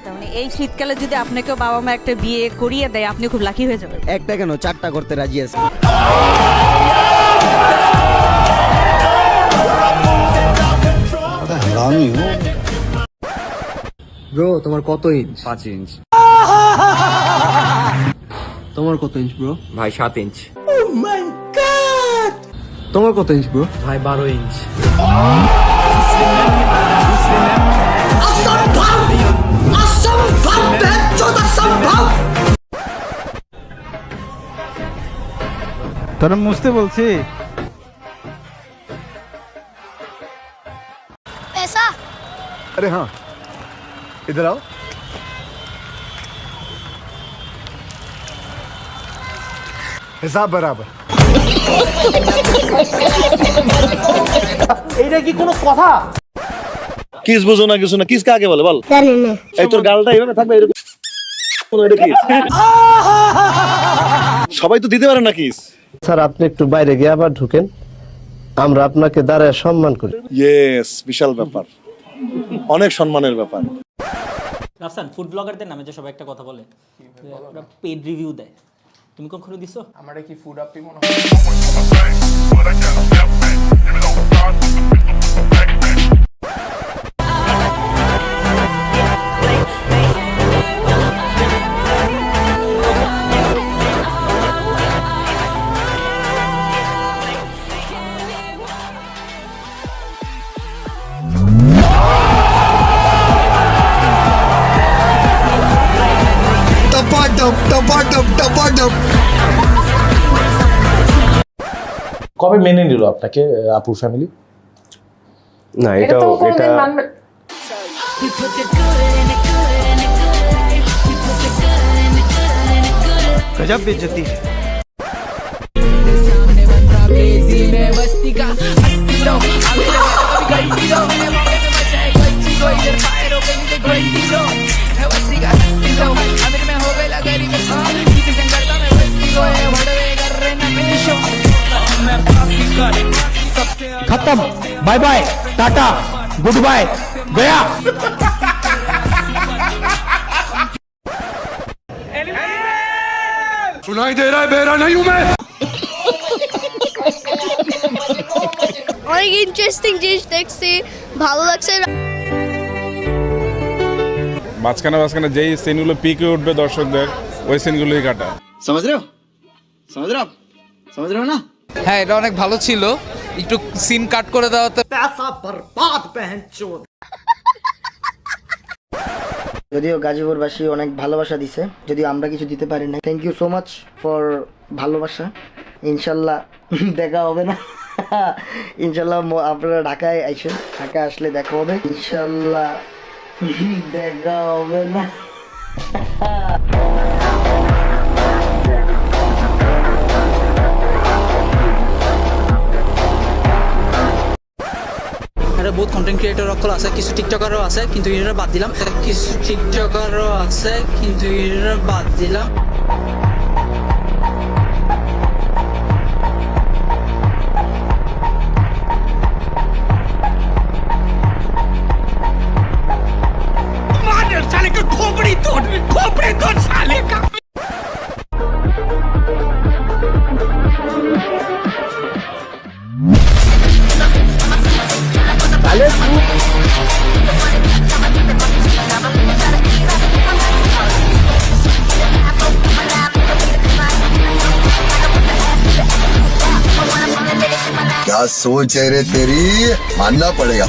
তার মানে এই শীতকালে যদি আপনাকে বাবা মা একটা বিয়ে করিয়ে দেয় আপনি খুব লাকি হয়ে যাবেন। একটা কেন 4টা করতে রাজি আছে। ব্রো তোমার কত ইঞ্চ? 5 ইঞ্চ। তোমার কত ইঞ্চ ব্রো? ভাই 7 ইঞ্চ। তোমার কত ইঞ্চ ব্রো? ভাই 12 ইঞ্চ। তোরা মুছতে বলছি। पैसा अरे हाँ इधर आओ। हिसाब बराबर। এইটা কি কোনো কথা? কিস বুঝো না কিছু না, কিস কাকে বলে বল? জানি না এই তোর গালটা এইভাবে থাকবে এরকম এটা কিস? সবাই তো দিতে পারে না কিস। স্যার আপনি একটু বাইরে গিয়ে আবার ঢুকেন, আমরা আপনাকে দাঁড়ায় সম্মান করি। ইয়েস, বিশাল ব্যাপার, অনেক সম্মানের ব্যাপার। রাফসান, ফুড ব্লগারদের নামে যে সবাই একটা কথা বলে, ওরা পেড রিভিউ দেয়, তুমি কখনো দিছো? আমারে কি ফুড আপনি মনে কবে মেনে নিল আপনাকে আপুর ফ্যামিলি? না এটা गजब बेइज्जती है। खत्म, बाय बाय, टाटा, गुड बाय, गया। सुनाई दे रहा है, बेरा नहीं हूं मैं। অনেক ইন্টারেস্টিং জিনিস দেখছি, ভালো লাগছে। মাঝখানে যেই সিনগুলো পিকে উঠবে দর্শকদের, ওই সিনগুলোই কাটা। समझ रहे हो समझ रहे हो ना। হ্যাঁ, এটা অনেক ভালো ছিল, একটু সিন কাট করে দেওয়া তো। যদিও গাজীপুরবাসী অনেক ভালোবাসা দিছে, যদিও আমরা কিছু দিতে পারি না। Thank you so much for ভালোবাসা। ইনশাল্লাহ দেখা হবে না। ইনশাল্লাহ আপনারা ঢাকায় আইসেন, ঢাকায় আসলে দেখা হবে ইনশাল্লাহ। দেখা হবে না। বহুত কন্টেন্ট ক্রিয়েটর অকল আছে, কিছু টিকটকারও আছে, কিন্তু এরা বাদ দিলাম। কিছু টিকটকারও আছে, কিন্তু এরা বাদ দিলাম। क्या सोच है रे तेरी, मानना पड़ेगा।